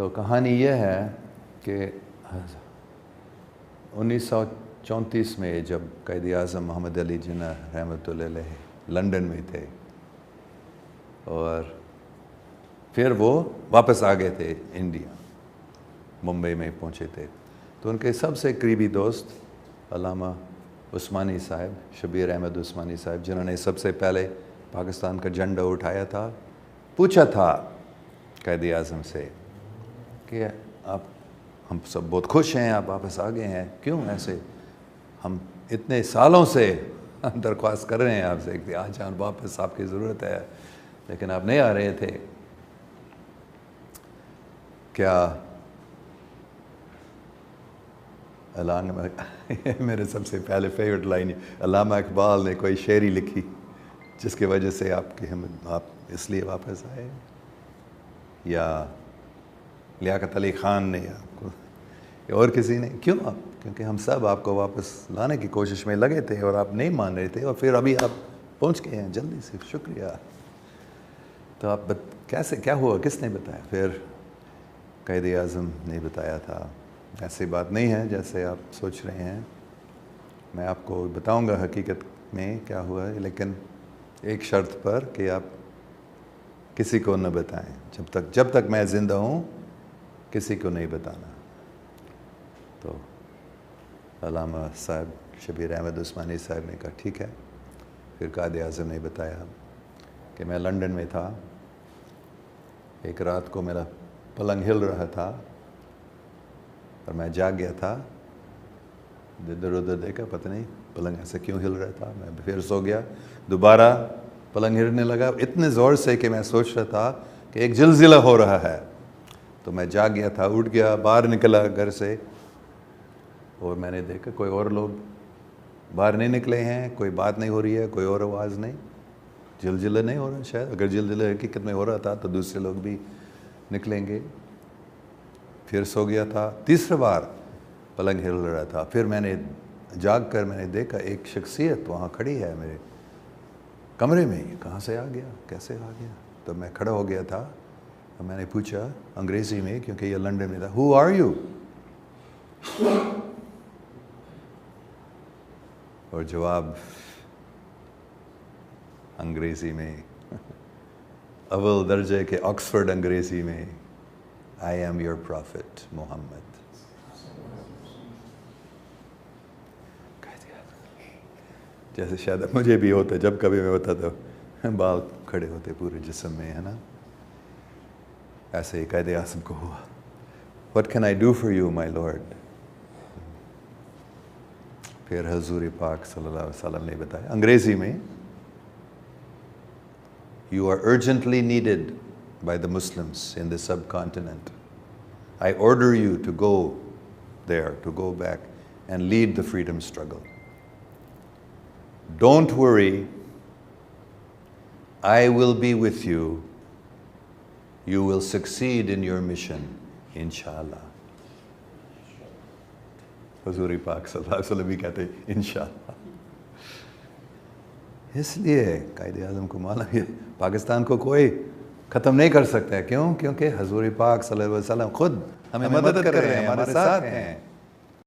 تو کہانی یہ ہے کہ 1934 میں جب قائد اعظم محمد علی جناح رحمۃ اللہ علیہ لنڈن میں تھے اور پھر وہ واپس آ گئے تھے انڈیا، ممبئی میں پہنچے تھے، تو ان کے سب سے قریبی دوست علامہ عثمانی صاحب، شبیر احمد عثمانی صاحب، جنہوں نے سب سے پہلے پاکستان کا جھنڈا اٹھایا تھا، پوچھا تھا قائد اعظم سے کہ ہم سب بہت خوش ہیں آپ واپس آ گئے ہیں، کیوں ایسے؟ ہم اتنے سالوں سے درخواست کر رہے ہیں آپ سے کہ آ جان واپس، آپ کی ضرورت ہے، لیکن آپ نہیں آ رہے تھے۔ کیا علامہ میرے سب سے پہلے فیورٹ لائن، علامہ اقبال نے کوئی شاعری لکھی جس کی وجہ سے آپ اس لیے واپس آئے، یا لیاقت علی خان نے آپ کو، یا اور کسی نے؟ کیوں آپ؟ کیونکہ ہم سب آپ کو واپس لانے کی کوشش میں لگے تھے اور آپ نہیں مان رہے تھے، اور پھر ابھی آپ پہنچ گئے ہیں جلدی سے، شکریہ۔ تو آپ کیسے، کیا ہوا، کس نے بتایا؟ پھر قائد اعظم نے بتایا تھا۔ ایسی بات نہیں ہے جیسے آپ سوچ رہے ہیں، میں آپ کو بتاؤں گا حقیقت میں کیا ہوا ہے، لیکن ایک شرط پر کہ آپ کسی کو نہ بتائیں، جب تک میں زندہ ہوں کسی کو نہیں بتانا۔ تو علامہ صاحب شبیر احمد عثمانی صاحب نے کہا ٹھیک ہے۔ پھر قائد اعظم نے بتایا کہ میں لنڈن میں تھا، ایک رات کو میرا پلنگ ہل رہا تھا اور میں جاگ گیا تھا، ادھر ادھر دیکھا، پتہ نہیں پلنگ ایسے کیوں ہل رہا تھا، میں پھر سو گیا، دوبارہ پلنگ ہلنے لگا اتنے زور سے کہ میں سوچ رہا تھا کہ ایک زلزلہ ہو رہا ہے۔ تو میں جاگ گیا تھا، اٹھ گیا، باہر نکلا گھر سے، اور میں نے دیکھا کوئی اور لوگ باہر نہیں نکلے ہیں، کوئی بات نہیں ہو رہی ہے، کوئی اور آواز نہیں، زلزلہ نہیں ہو رہا شاید، اگر زلزلہ حقیقت میں ہو رہا تھا تو دوسرے لوگ بھی نکلیں گے۔ پھر سو گیا تھا، تیسرا بار پلنگ ہل رہا تھا، پھر میں نے جاگ کر میں نے دیکھا ایک شخصیت وہاں کھڑی ہے میرے کمرے میں، کہاں سے آ گیا، کیسے آ گیا؟ تو میں کھڑا ہو گیا تھا اور میں نے پوچھا انگریزی میں، کیونکہ یہ لنڈن میں تھا، ہو آر یو؟ اور جواب انگریزی میں، اول درجے کے آکسفورڈ انگریزی میں، آئی ایم یور پرافٹ محمد۔ جیسے شاید مجھے بھی ہوتا، جب کبھی میں ہوتا تو بال کھڑے ہوتے پورے جسم میں، ہے نا؟ ایسے ہی قائد اعظم کو ہوا، What can I do for you, my Lord؟ پھر حضور پاک صلی اللہ علیہ وسلم نے بتایا انگریزی میں، You are urgently needed by the Muslims in the subcontinent. I order you to go there, to go back and lead the freedom struggle. Don't worry, I will be with you. You will succeed in your mission, inshallah. حضور پاک صلی اللہ علیہ وسلم بھی کہتے ہیں انشاءاللہ۔ اس لیے قائد اعظم کو معلوم ہے پاکستان کو کوئی ختم نہیں کر سکتا ہے، کیوں؟ کیونکہ حضور پاک صلی اللہ علیہ وسلم خود ہمیں مدد کر رہے ہیں، ہمارے ساتھ ہیں۔